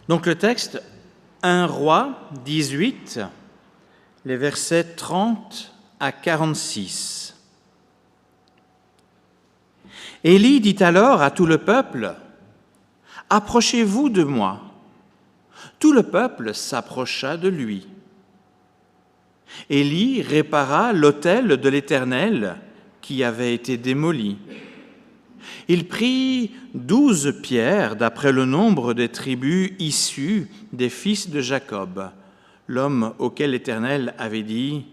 Donc le texte, 1 Roi 18, les versets 30 à 46. Élie dit alors à tout le peuple, « Approchez-vous de moi. » Tout le peuple s'approcha de lui. Élie répara l'autel de l'Éternel qui avait été démoli. Il prit 12 pierres d'après le nombre des tribus issues des fils de Jacob, l'homme auquel l'Éternel avait dit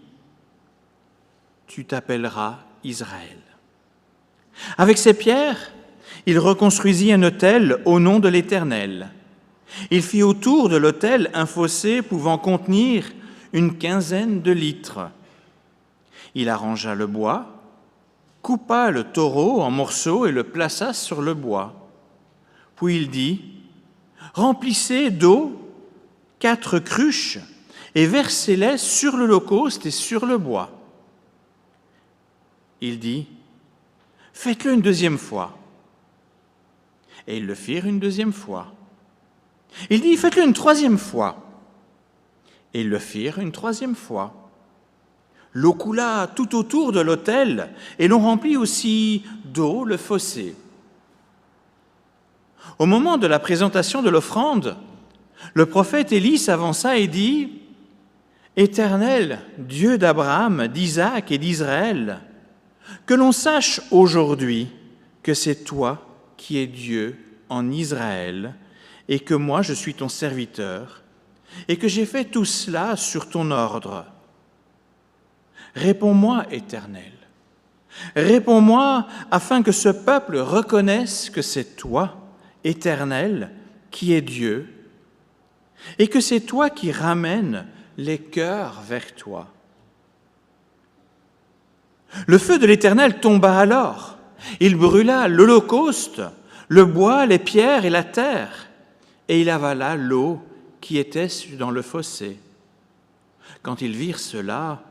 « Tu t'appelleras Israël ». Avec ces pierres, il reconstruisit un autel au nom de l'Éternel. Il fit autour de l'autel un fossé pouvant contenir une 15aine de litres. Il arrangea le bois, coupa le taureau en morceaux et le plaça sur le bois. Puis il dit, « Remplissez d'eau 4 cruches et versez-les sur l'holocauste et sur le bois. » Il dit, « Faites-le une deuxième fois. » Et ils le firent une deuxième fois. Il dit, « Faites-le une troisième fois. » Et ils le firent une troisième fois. L'eau coula tout autour de l'autel et l'on remplit aussi d'eau le fossé. Au moment de la présentation de l'offrande, le prophète Élie s'avança et dit, « Éternel, Dieu d'Abraham, d'Isaac et d'Israël, que l'on sache aujourd'hui que c'est toi qui es Dieu en Israël et que moi je suis ton serviteur et que j'ai fait tout cela sur ton ordre. Réponds-moi, Éternel. Réponds-moi afin que ce peuple reconnaisse que c'est toi, Éternel, qui es Dieu, et que c'est toi qui ramènes les cœurs vers toi. » Le feu de l'Éternel tomba alors. Il brûla l'holocauste, le bois, les pierres et la terre, et il avala l'eau qui était dans le fossé. Quand ils virent cela,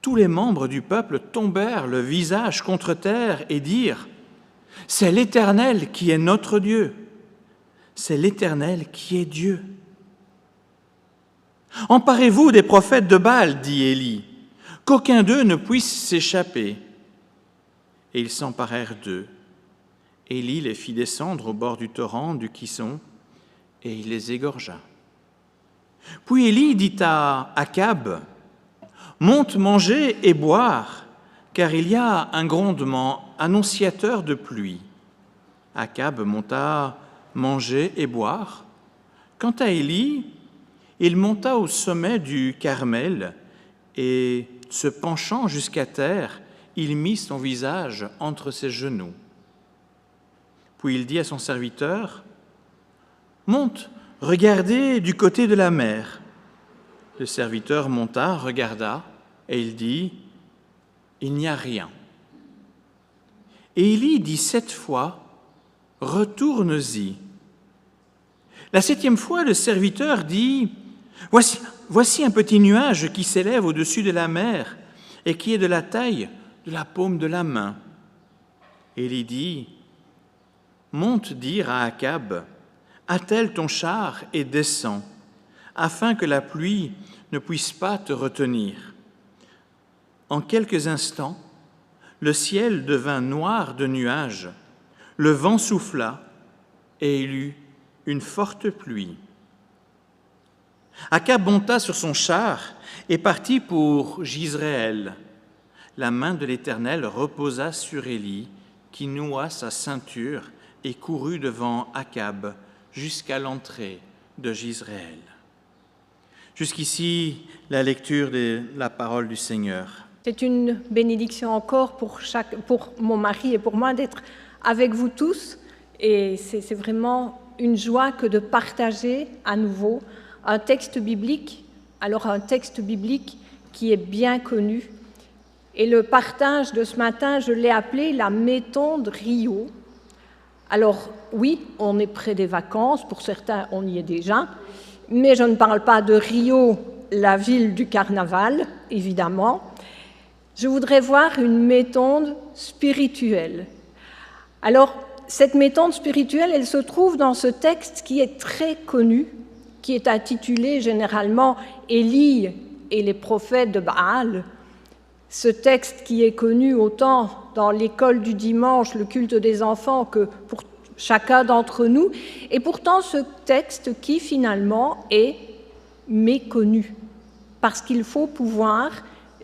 tous les membres du peuple tombèrent le visage contre terre et dirent, « C'est l'Éternel qui est notre Dieu, c'est l'Éternel qui est Dieu. » « Emparez-vous des prophètes de Baal, dit Élie, qu'aucun d'eux ne puisse s'échapper. » Et ils s'emparèrent d'eux. Élie les fit descendre au bord du torrent du Kison, et il les égorgea. Puis Élie dit à Akab, « Monte manger et boire, car il y a un grondement annonciateur de pluie. » Akab monta manger et boire. Quant à Élie, il monta au sommet du Carmel et, se penchant jusqu'à terre, il mit son visage entre ses genoux. Puis il dit à son serviteur, « Monte, regardez du côté de la mer. » Le serviteur monta, regarda, et il dit, « Il n'y a rien. » Et Élie dit 7 fois, « Retourne-y. » La 7e fois, le serviteur dit, « Voici un petit nuage qui s'élève au-dessus de la mer et qui est de la taille de la paume de la main. » Élie dit, « Monte dire à Akab, attelle ton char et descends, afin que la pluie ne puisse pas te retenir. » En quelques instants, le ciel devint noir de nuages, le vent souffla et il eut une forte pluie. Akab monta sur son char et partit pour Jizréel. La main de l'Éternel reposa sur Élie, qui noua sa ceinture et courut devant Akab jusqu'à l'entrée de Jizréel. Jusqu'ici, la lecture de la parole du Seigneur. C'est une bénédiction encore pour mon mari et pour moi d'être avec vous tous. Et c'est vraiment une joie que de partager à nouveau un texte biblique. Alors un texte biblique qui est bien connu. Et le partage de ce matin, je l'ai appelé la méthode Rio. Alors oui, on est près des vacances, pour certains on y est déjà, mais je ne parle pas de Rio, la ville du carnaval, évidemment. Je voudrais voir une méthode spirituelle. Alors, cette méthode spirituelle, elle se trouve dans ce texte qui est très connu, qui est intitulé généralement « Élie et les prophètes de Baal ». Ce texte qui est connu autant dans l'école du dimanche, le culte des enfants, que pour chacun d'entre nous, et pourtant ce texte qui finalement est méconnu, parce qu'il faut pouvoir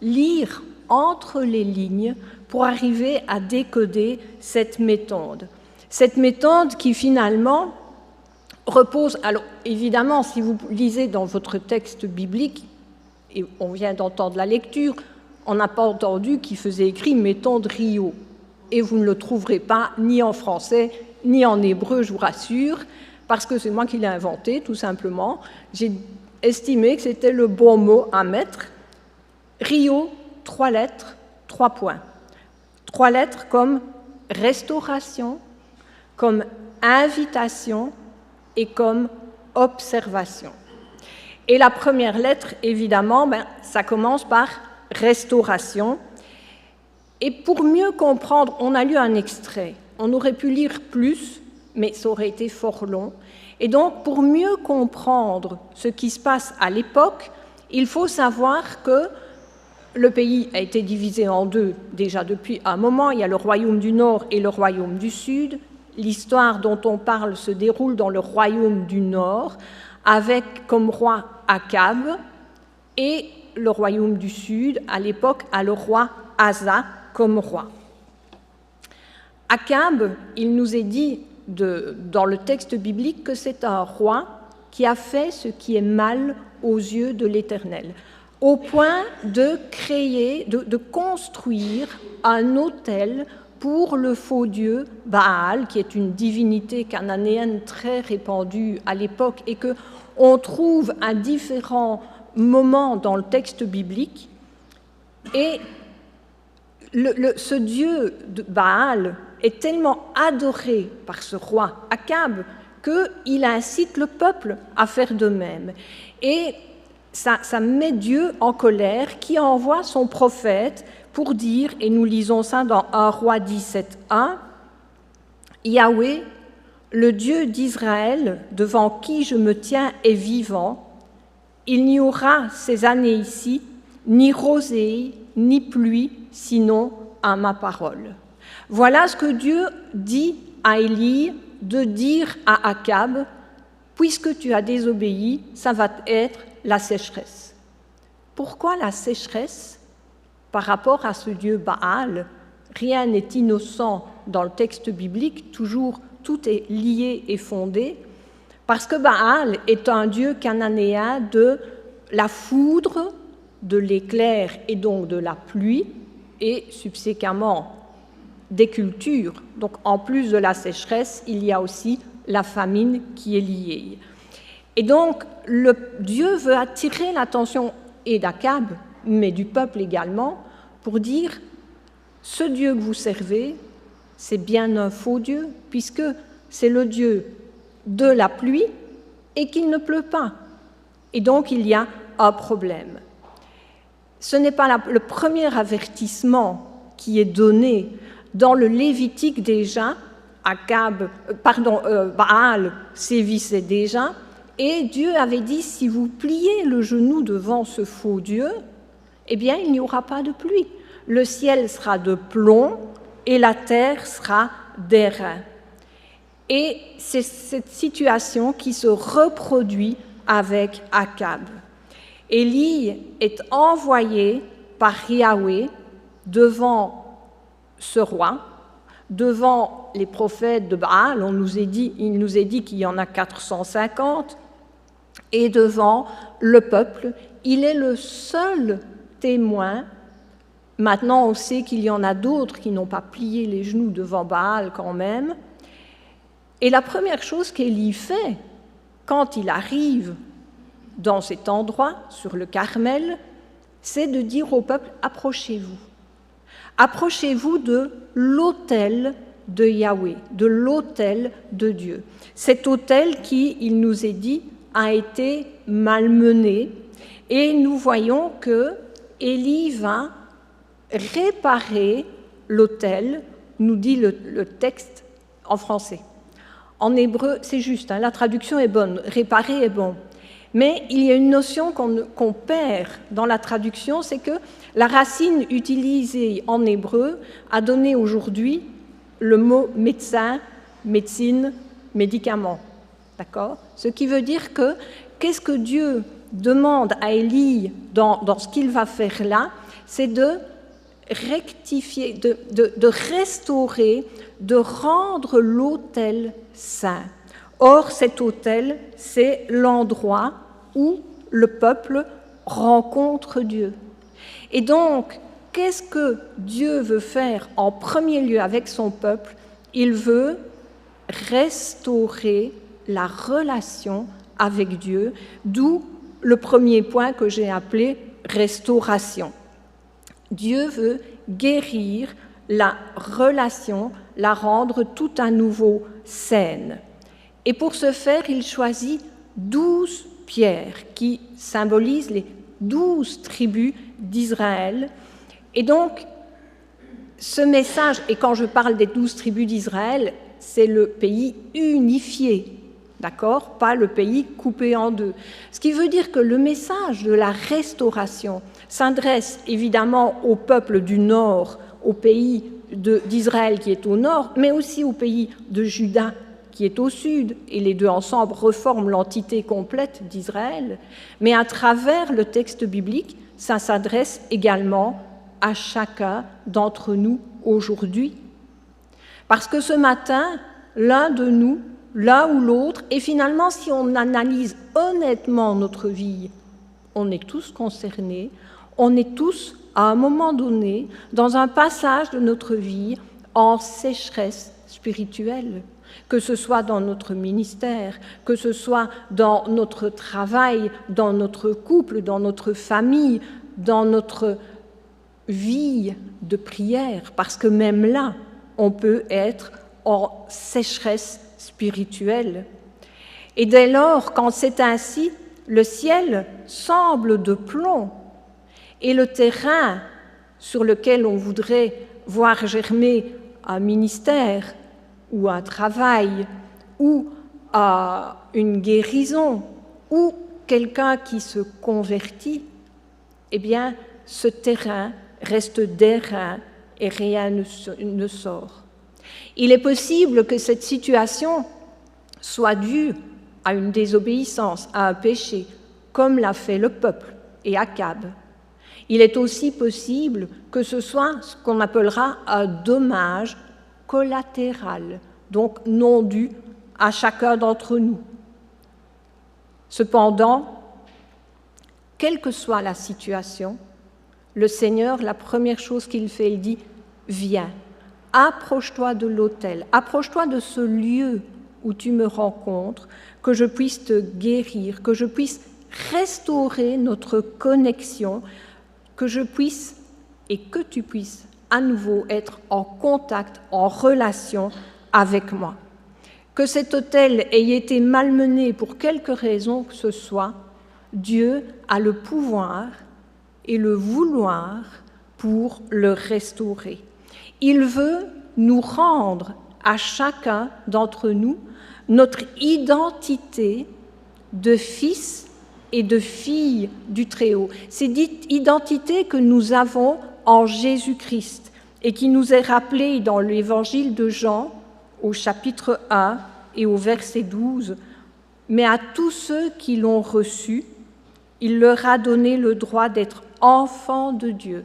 lire entre les lignes pour arriver à décoder cette méthode. Cette méthode qui finalement repose, alors évidemment si vous lisez dans votre texte biblique, et on vient d'entendre la lecture, on n'a pas entendu qu'il faisait écrit méthode Rio, et vous ne le trouverez pas ni en français ni en hébreu, je vous rassure, parce que c'est moi qui l'ai inventé tout simplement. J'ai estimé que c'était le bon mot à mettre. Rio, 3 lettres, 3 points. 3 lettres comme restauration, comme invitation et comme observation. Et la première lettre, évidemment, ça commence par restauration. Et pour mieux comprendre, on a lu un extrait. On aurait pu lire plus, mais ça aurait été fort long. Et donc, pour mieux comprendre ce qui se passe à l'époque, il faut savoir que le pays a été divisé en deux déjà depuis un moment. Il y a le royaume du Nord et le royaume du Sud. L'histoire dont on parle se déroule dans le royaume du Nord, avec comme roi Akab, et le royaume du Sud, à l'époque, a le roi Asa comme roi. Akab, il nous est dit dans le texte biblique que c'est un roi qui a fait ce qui est mal aux yeux de l'Éternel, au point de créer, de construire un autel pour le faux dieu Baal, qui est une divinité cananéenne très répandue à l'époque et que on trouve à différents moments dans le texte biblique. Et ce dieu de Baal est tellement adoré par ce roi Akab qu'il incite le peuple à faire de même. Et ça met Dieu en colère, qui envoie son prophète pour dire, et nous lisons ça dans 1 Roi 17:1, « Yahweh, le Dieu d'Israël, devant qui je me tiens, est vivant. Il n'y aura ces années ici, ni rosée, ni pluie, sinon à ma parole. » Voilà ce que Dieu dit à Élie de dire à Akab, « Puisque tu as désobéi, ça va être la sécheresse. » Pourquoi la sécheresse? Par rapport à ce dieu Baal, rien n'est innocent dans le texte biblique, toujours tout est lié et fondé, parce que Baal est un dieu cananéen de la foudre, de l'éclair et donc de la pluie, et subséquemment des cultures. Donc en plus de la sécheresse, il y a aussi la famine qui est liée. Et donc Dieu veut attirer l'attention et d'Akab, mais du peuple également, pour dire « ce Dieu que vous servez, c'est bien un faux Dieu, puisque c'est le Dieu de la pluie et qu'il ne pleut pas. Et donc il y a un problème. » Ce n'est pas le premier avertissement qui est donné dans le Lévitique déjà. Baal sévissait déjà, et Dieu avait dit, si vous pliez le genou devant ce faux Dieu, eh bien, il n'y aura pas de pluie. Le ciel sera de plomb et la terre sera d'airain. Et c'est cette situation qui se reproduit avec Akab. Élie est envoyé par Yahweh devant ce roi, devant les prophètes de Baal, il nous est dit qu'il y en a 450, et devant le peuple. Il est le seul témoin. Maintenant, on sait qu'il y en a d'autres qui n'ont pas plié les genoux devant Baal quand même. Et la première chose qu'Élie fait, quand il arrive dans cet endroit, sur le Carmel, c'est de dire au peuple, approchez-vous. Approchez-vous de l'autel de Yahweh, de l'autel de Dieu. Cet autel qui, il nous est dit, a été malmené. Et nous voyons que Élie va réparer l'autel, nous dit le texte, en français. En hébreu, c'est juste, la traduction est bonne, réparer est bon. Mais il y a une notion qu'on perd dans la traduction, c'est que la racine utilisée en hébreu a donné aujourd'hui le mot médecin, médecine, médicament. D'accord ? Ce qui veut dire que qu'est-ce que Dieu demande à Élie dans ce qu'il va faire là, c'est de rectifier, de restaurer, de rendre l'autel saint. Or, cet autel, c'est l'endroit où le peuple rencontre Dieu. Et donc, qu'est-ce que Dieu veut faire en premier lieu avec son peuple ? Il veut restaurer la relation avec Dieu, d'où le premier point que j'ai appelé restauration. Dieu veut guérir la relation, la rendre tout à nouveau saine. Et pour ce faire, il choisit 12 pierres qui symbolisent les 12 tribus d'Israël. Et donc, ce message, et quand je parle des 12 tribus d'Israël, c'est le pays unifié, d'accord ? Pas le pays coupé en deux. Ce qui veut dire que le message de la restauration s'adresse évidemment au peuple du nord, au pays d'Israël qui est au nord, mais aussi au pays de Juda qui est au sud, et les deux ensemble reforment l'entité complète d'Israël. Mais à travers le texte biblique, ça s'adresse également à chacun d'entre nous aujourd'hui. Parce que ce matin, l'un de nous, l'un ou l'autre, et finalement, si on analyse honnêtement notre vie, on est tous concernés, on est tous, à un moment donné, dans un passage de notre vie en sécheresse spirituelle, que ce soit dans notre ministère, que ce soit dans notre travail, dans notre couple, dans notre famille, dans notre vie de prière, parce que même là, on peut être en sécheresse spirituelle. Et dès lors, quand c'est ainsi, le ciel semble de plomb et le terrain sur lequel on voudrait voir germer un ministère ou un travail ou une guérison ou quelqu'un qui se convertit, eh bien, ce terrain reste d'airain et rien ne sort. Il est possible que cette situation soit due à une désobéissance, à un péché, comme l'a fait le peuple et Akab. Il est aussi possible que ce soit ce qu'on appellera un dommage collatéral, donc non dû à chacun d'entre nous. Cependant, quelle que soit la situation, le Seigneur, la première chose qu'il fait, il dit « Viens, approche-toi de l'autel, approche-toi de ce lieu où tu me rencontres, que je puisse te guérir, que je puisse restaurer notre connexion, que je puisse et que tu puisses à nouveau être en contact, en relation avec moi. Que cet autel ait été malmené pour quelque raison que ce soit, Dieu a le pouvoir et le vouloir pour le restaurer. Il veut nous rendre à chacun d'entre nous notre identité de fils et de filles du Très-Haut. C'est cette identité que nous avons en Jésus-Christ et qui nous est rappelée dans l'évangile de Jean au chapitre 1 et au verset 12. Mais à tous ceux qui l'ont reçu, il leur a donné le droit d'être enfants de Dieu,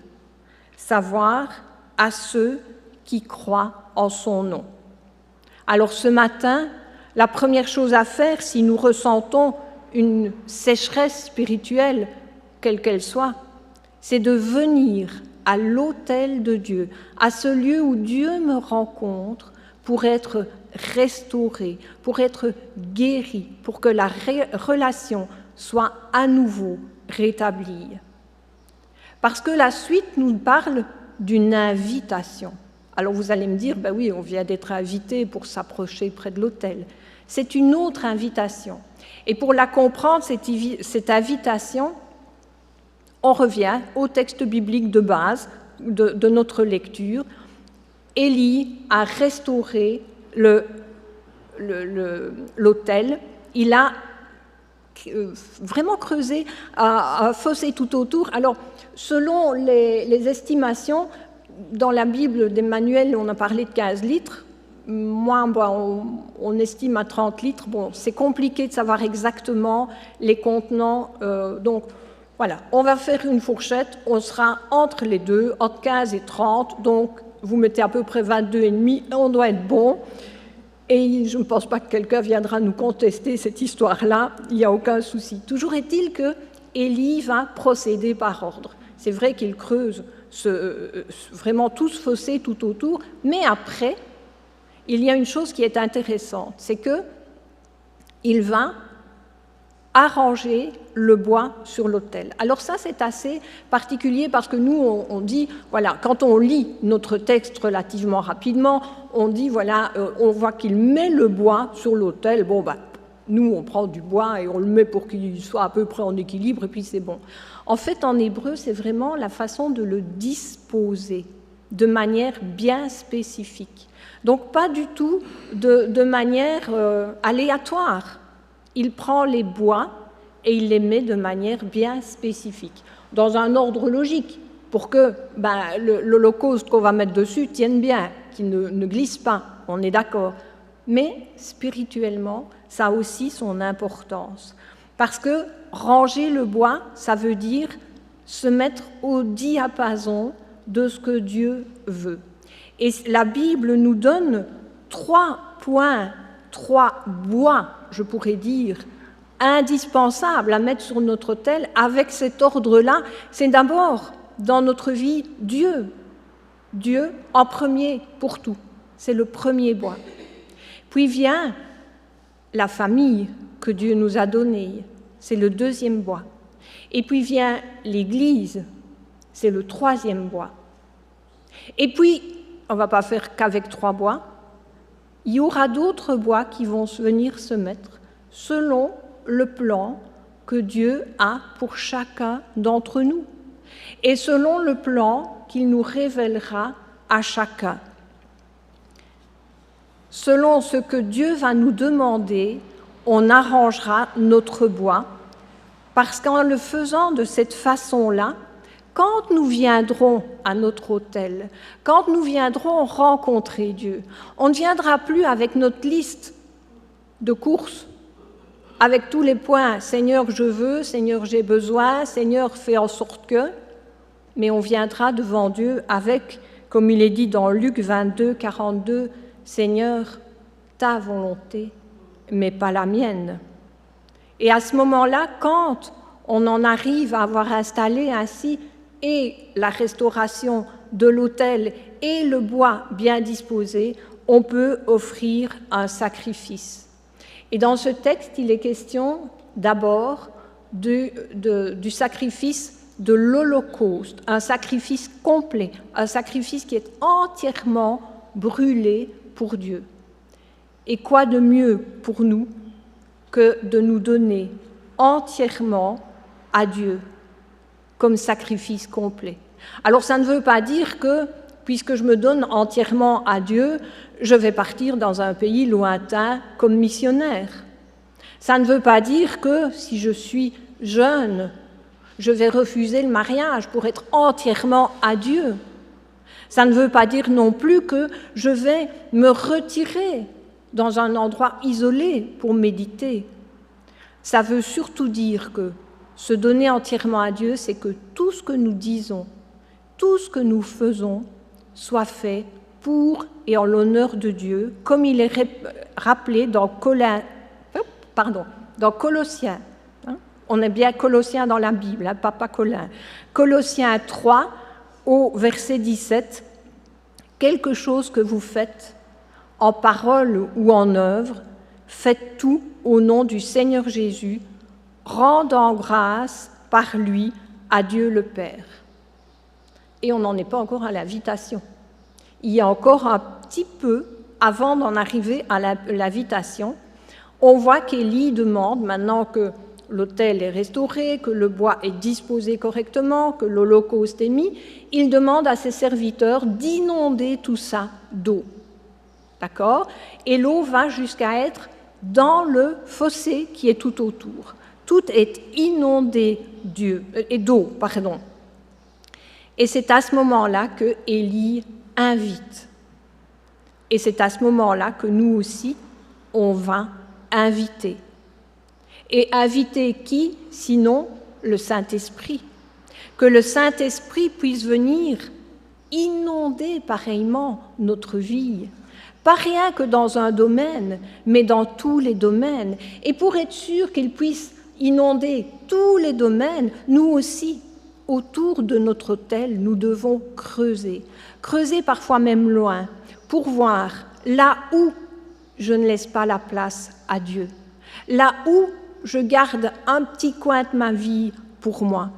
savoir à ceux qui croient en son nom. Alors ce matin, la première chose à faire, si nous ressentons une sécheresse spirituelle, quelle qu'elle soit, c'est de venir à l'autel de Dieu, à ce lieu où Dieu me rencontre pour être restauré, pour être guéri, pour que la relation soit à nouveau rétablie. Parce que la suite nous parle d'une invitation. Alors vous allez me dire, ben oui, on vient d'être invité pour s'approcher près de l'autel. C'est une autre invitation. Et pour la comprendre, cette invitation, on revient au texte biblique de base de notre lecture. Élie a restauré l'autel, il a vraiment creusé un fossé tout autour. Alors, selon les estimations, dans la Bible d'Emmanuel, on a parlé de 15 litres. Moi, on estime à 30 litres. Bon, c'est compliqué de savoir exactement les contenants. Donc, voilà, on va faire une fourchette. On sera entre les deux, entre 15 et 30. Donc, vous mettez à peu près 22,5. On doit être bon. Et je ne pense pas que quelqu'un viendra nous contester cette histoire-là. Il n'y a aucun souci. Toujours est-il que Élie va procéder par ordre. C'est vrai qu'il creuse vraiment tout ce fossé tout autour, mais après, il y a une chose qui est intéressante, c'est qu'il va arranger le bois sur l'autel. Alors ça, c'est assez particulier parce que nous, on dit, voilà, quand on lit notre texte relativement rapidement, on dit, voilà, on voit qu'il met le bois sur l'autel. Bon, nous, on prend du bois et on le met pour qu'il soit à peu près en équilibre et puis c'est bon. En fait, en hébreu, c'est vraiment la façon de le disposer de manière bien spécifique. Donc, pas du tout de manière aléatoire. Il prend les bois et il les met de manière bien spécifique, dans un ordre logique, pour que l'holocauste qu'on va mettre dessus tienne bien, qu'il ne glisse pas, on est d'accord. Mais spirituellement, ça a aussi son importance. Parce que ranger le bois, ça veut dire se mettre au diapason de ce que Dieu veut. Et la Bible nous donne 3 points, 3 bois, je pourrais dire, indispensables à mettre sur notre autel avec cet ordre-là. C'est d'abord, dans notre vie, Dieu. Dieu en premier pour tout. C'est le premier bois. Puis vient la famille que Dieu nous a donnée. C'est le deuxième bois. Et puis vient l'Église. C'est le troisième bois. Et puis, on ne va pas faire qu'avec 3 bois. Il y aura d'autres bois qui vont venir se mettre selon le plan que Dieu a pour chacun d'entre nous et selon le plan qu'il nous révélera à chacun. Selon ce que Dieu va nous demander, on arrangera notre bois, parce qu'en le faisant de cette façon-là, quand nous viendrons à notre autel, quand nous viendrons rencontrer Dieu, on ne viendra plus avec notre liste de courses, avec tous les points, Seigneur, je veux, Seigneur, j'ai besoin, Seigneur, fais en sorte que, mais on viendra devant Dieu avec, comme il est dit dans Luc 22, 42, Seigneur, ta volonté, mais pas la mienne. Et à ce moment-là, quand on en arrive à avoir installé ainsi et la restauration de l'autel et le bois bien disposé, on peut offrir un sacrifice. Et dans ce texte, il est question d'abord du sacrifice de l'Holocauste, un sacrifice complet, un sacrifice qui est entièrement brûlé pour Dieu. Et quoi de mieux pour nous que de nous donner entièrement à Dieu comme sacrifice complet. Alors ça ne veut pas dire que, puisque je me donne entièrement à Dieu, je vais partir dans un pays lointain comme missionnaire. Ça ne veut pas dire que si je suis jeune, je vais refuser le mariage pour être entièrement à Dieu. Ça ne veut pas dire non plus que je vais me retirer dans un endroit isolé pour méditer. Ça veut surtout dire que se donner entièrement à Dieu, c'est que tout ce que nous disons, tout ce que nous faisons, soit fait pour et en l'honneur de Dieu, comme il est rappelé dans Colossiens. On est bien Colossiens dans la Bible, pas Colin. Colossiens 3, au verset 17, « Quelque chose que vous faites, en parole ou en œuvre, faites tout au nom du Seigneur Jésus, rendant grâce par lui à Dieu le Père. » Et on n'en est pas encore à l'invitation. Il y a encore un petit peu, avant d'en arriver à l'invitation, on voit qu'Élie demande, maintenant que l'autel est restauré, que le bois est disposé correctement, que l'holocauste est mis, il demande à ses serviteurs d'inonder tout ça d'eau. d'accord? Et l'eau va jusqu'à être dans le fossé qui est tout autour. Tout est inondé d'eau, pardon. Et c'est à ce moment-là que Élie invite. Et c'est à ce moment-là que nous aussi, on va inviter. Et inviter qui, sinon le Saint-Esprit? Que le Saint-Esprit puisse venir inonder pareillement notre vie. Pas rien que dans un domaine, mais dans tous les domaines. Et pour être sûr qu'il puisse inonder tous les domaines, nous aussi, autour de notre autel, nous devons creuser. Creuser parfois même loin, pour voir là où je ne laisse pas la place à Dieu. Là où je garde un petit coin de ma vie pour moi.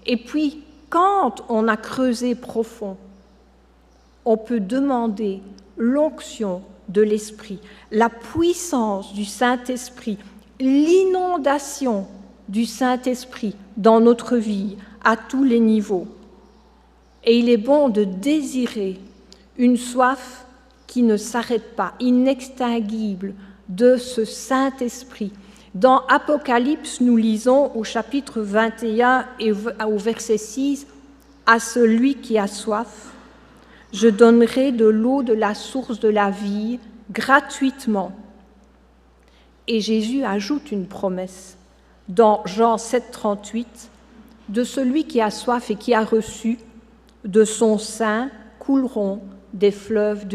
Et puis, quand on a creusé profond, on peut demander l'onction de l'Esprit, la puissance du Saint-Esprit, l'inondation du Saint-Esprit dans notre vie à tous les niveaux. Et il est bon de désirer une soif qui ne s'arrête pas, inextinguible, de ce Saint-Esprit. Dans Apocalypse, nous lisons au chapitre 21 et au verset 6, « À celui qui a soif, je donnerai de l'eau de la source de la vie gratuitement. » Et Jésus ajoute une promesse dans Jean 7, 38, « De celui qui a soif et qui a reçu, de son sein couleront des fleuves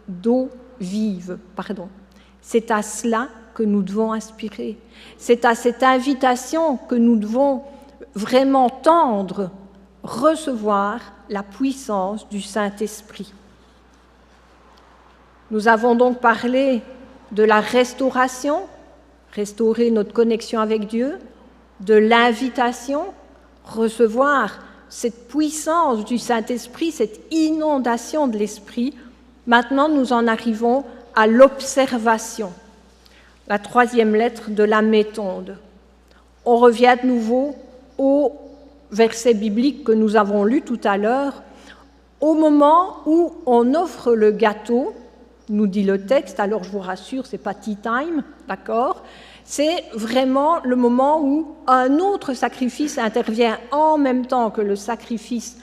d'eau vive. » C'est à cela que nous devons aspirer. C'est à cette invitation que nous devons vraiment tendre, recevoir la puissance du Saint-Esprit. Nous avons donc parlé de la restauration, restaurer notre connexion avec Dieu, de l'invitation, recevoir cette puissance du Saint-Esprit, cette inondation de l'Esprit. Maintenant, nous en arrivons à l'observation, la troisième lettre de la méthode. On revient de nouveau au verset biblique que nous avons lu tout à l'heure. Au moment où on offre le gâteau, nous dit le texte, alors je vous rassure, ce n'est pas tea time, d'accord? C'est vraiment le moment où un autre sacrifice intervient en même temps que le sacrifice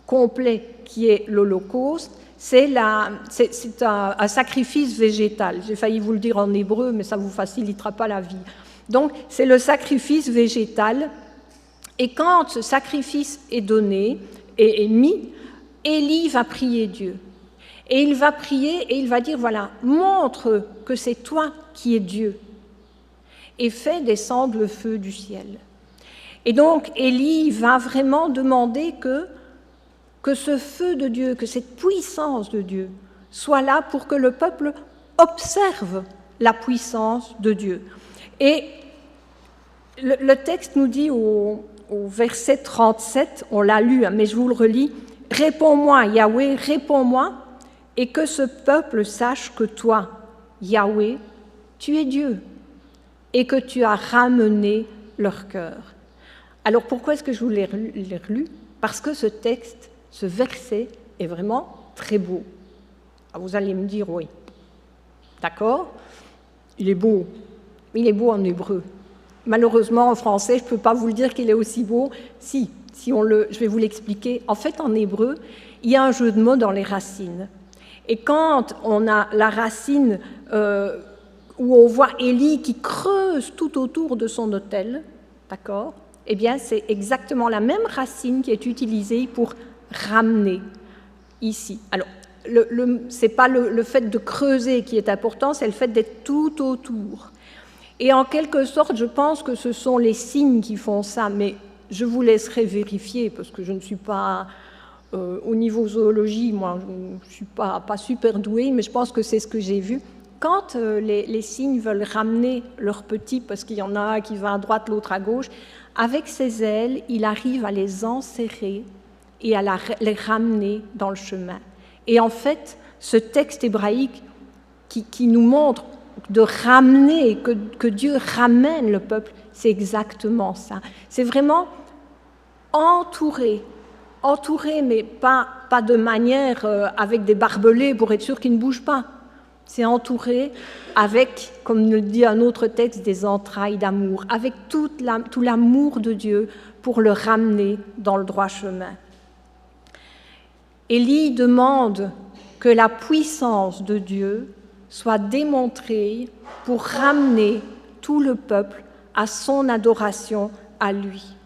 complet qui est l'Holocauste. C'est un sacrifice végétal. J'ai failli vous le dire en hébreu, mais ça ne vous facilitera pas la vie. Donc, c'est le sacrifice végétal. Et quand ce sacrifice est donné, est mis, Élie va prier Dieu. Et il va prier et il va dire, voilà, montre que c'est toi qui es Dieu. Et fais descendre le feu du ciel. Et donc, Élie va vraiment demander que ce feu de Dieu, que cette puissance de Dieu soit là pour que le peuple observe la puissance de Dieu. Et le texte nous dit au verset 37, on l'a lu, mais je vous le relis, « Réponds-moi, Yahweh, réponds-moi, et que ce peuple sache que toi, Yahweh, tu es Dieu, et que tu as ramené leur cœur. » Alors pourquoi est-ce que je vous l'ai relu? Parce que ce texte, ce verset est vraiment très beau. Alors vous allez me dire oui. D'accord? Il est beau. Il est beau en hébreu. Malheureusement, en français, je ne peux pas vous le dire qu'il est aussi beau. Je vais vous l'expliquer. En fait, en hébreu, il y a un jeu de mots dans les racines. Et quand on a la racine où on voit Élie qui creuse tout autour de son autel, d'accord? Eh bien, c'est exactement la même racine qui est utilisée pour ramener ici. Alors, ce n'est pas le fait de creuser qui est important, c'est le fait d'être tout autour. Et en quelque sorte, je pense que ce sont les signes qui font ça, mais je vous laisserai vérifier, parce que je ne suis pas, au niveau zoologie, moi, je ne suis pas super douée, mais je pense que c'est ce que j'ai vu. Quand les cygnes veulent ramener leurs petits, parce qu'il y en a un qui va à droite, l'autre à gauche, avec ses ailes, il arrive à les enserrer et à les ramener dans le chemin. Et en fait, ce texte hébraïque qui nous montre de ramener, que Dieu ramène le peuple, c'est exactement ça. C'est vraiment entourer entouré, mais pas de manière avec des barbelés pour être sûr qu'il ne bouge pas. C'est entouré avec, comme le dit un autre texte, des entrailles d'amour, avec tout l'amour de Dieu pour le ramener dans le droit chemin. Élie demande que la puissance de Dieu soit démontrée pour ramener tout le peuple à son adoration à lui.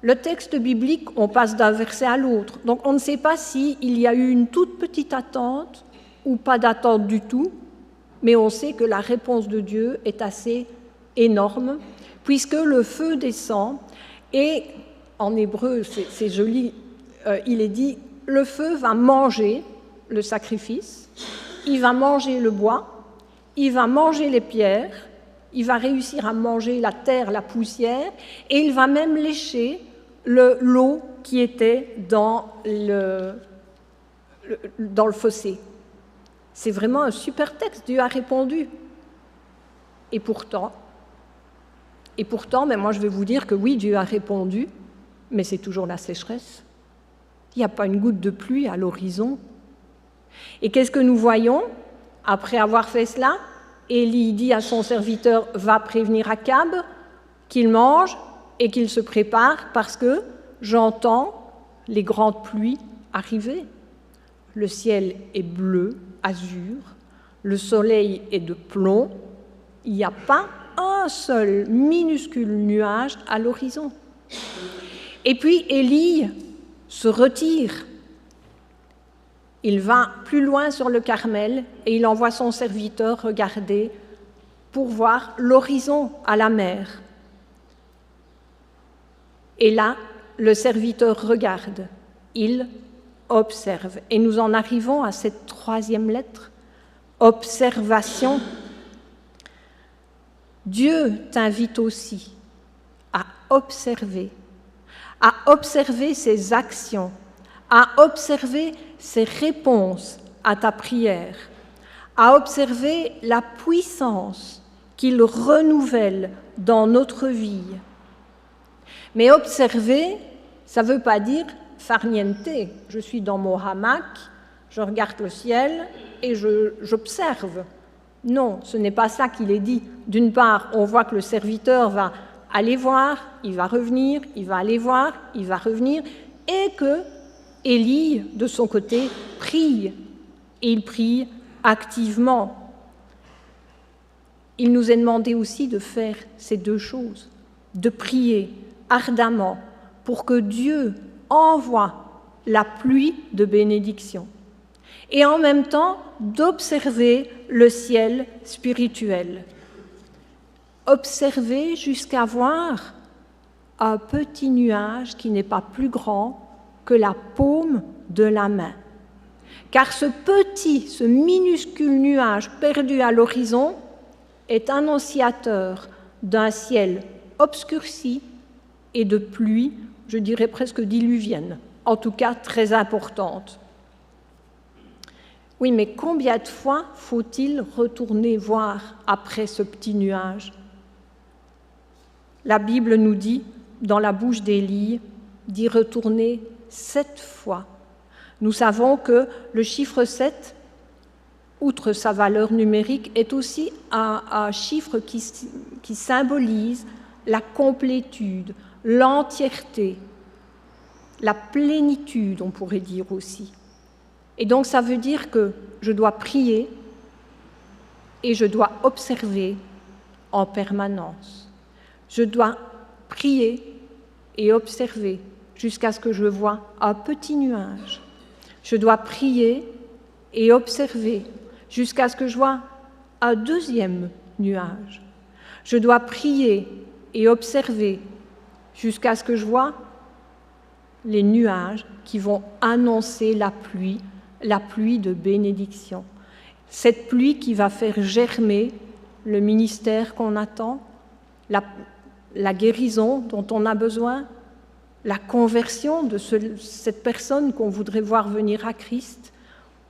Le texte biblique, on passe d'un verset à l'autre, donc on ne sait pas s'il y a eu une toute petite attente ou pas d'attente du tout, mais on sait que la réponse de Dieu est assez énorme, puisque le feu descend, et en hébreu, c'est joli, il est dit, le feu va manger le sacrifice, il va manger le bois, il va manger les pierres, il va réussir à manger la terre, la poussière, et il va même lécher l'eau qui était dans le fossé. C'est vraiment un super texte, Dieu a répondu. Et pourtant, mais moi je vais vous dire que oui, Dieu a répondu, mais c'est toujours la sécheresse. Il n'y a pas une goutte de pluie à l'horizon. Et qu'est-ce que nous voyons après avoir fait cela? Élie dit à son serviteur, va prévenir Akab qu'il mange et qu'il se prépare parce que j'entends les grandes pluies arriver. Le ciel est bleu, azur, le soleil est de plomb, il n'y a pas un seul minuscule nuage à l'horizon. Et puis Élie se retire. Il va plus loin sur le Carmel et il envoie son serviteur regarder pour voir l'horizon à la mer. Et là, le serviteur regarde, il observe. Et nous en arrivons à cette troisième lettre, observation. Dieu t'invite aussi à observer ses actions, à observer ses réponses à ta prière, à observer la puissance qu'il renouvelle dans notre vie. Mais observer, ça ne veut pas dire farniente. Je suis dans mon hamac, je regarde le ciel et j'observe. Non, ce n'est pas ça qu'il est dit. D'une part, on voit que le serviteur va aller voir, il va revenir, il va aller voir, il va revenir, et que Élie, de son côté, prie, et il prie activement. Il nous est demandé aussi de faire ces deux choses, de prier ardemment pour que Dieu envoie la pluie de bénédiction, et en même temps d'observer le ciel spirituel. Observer jusqu'à voir un petit nuage qui n'est pas plus grand que la paume de la main. Car ce minuscule nuage perdu à l'horizon est annonciateur d'un ciel obscurci et de pluie, je dirais presque diluvienne, en tout cas très importante. Oui, mais combien de fois faut-il retourner voir après ce petit nuage? La Bible nous dit, dans la bouche d'Élie, d'y retourner 7 fois. Nous savons que le chiffre 7, outre sa valeur numérique, est aussi un chiffre qui symbolise la complétude, l'entièreté, la plénitude, on pourrait dire aussi. Et donc ça veut dire que je dois prier et je dois observer en permanence. Je dois prier et observer jusqu'à ce que je voie un petit nuage. Je dois prier et observer jusqu'à ce que je voie un deuxième nuage. Je dois prier et observer jusqu'à ce que je voie les nuages qui vont annoncer la pluie de bénédiction. Cette pluie qui va faire germer le ministère qu'on attend, la guérison dont on a besoin, la conversion de cette personne qu'on voudrait voir venir à Christ,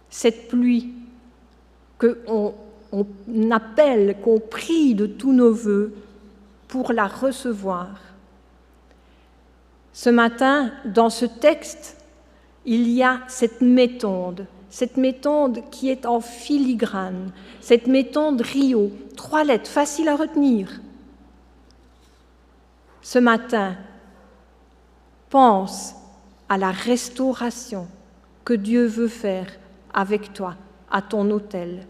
cette pluie qu'on appelle, qu'on prie de tous nos vœux pour la recevoir. Ce matin, dans ce texte, il y a cette méthode qui est en filigrane, cette méthode Rio, 3 lettres, faciles à retenir. Ce matin, pense à la restauration que Dieu veut faire avec toi à ton autel.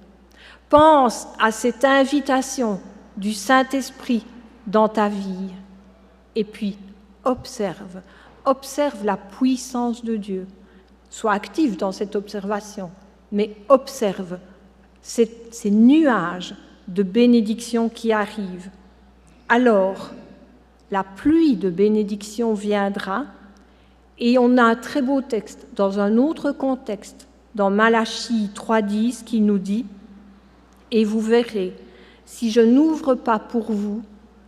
Pense à cette invitation du Saint-Esprit dans ta vie. Et puis, observe la puissance de Dieu. Sois actif dans cette observation, mais observe ces nuages de bénédiction qui arrivent. Alors, la pluie de bénédiction viendra, et on a un très beau texte dans un autre contexte, dans Malachie 3,10, qui nous dit « Et vous verrez, si je n'ouvre pas pour vous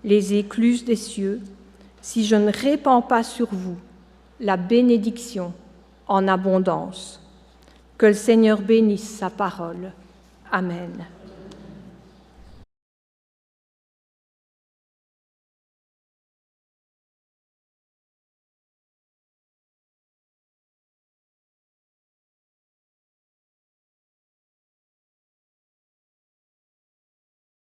les écluses des cieux, si je ne répands pas sur vous la bénédiction en abondance. » Que le Seigneur bénisse sa parole. Amen.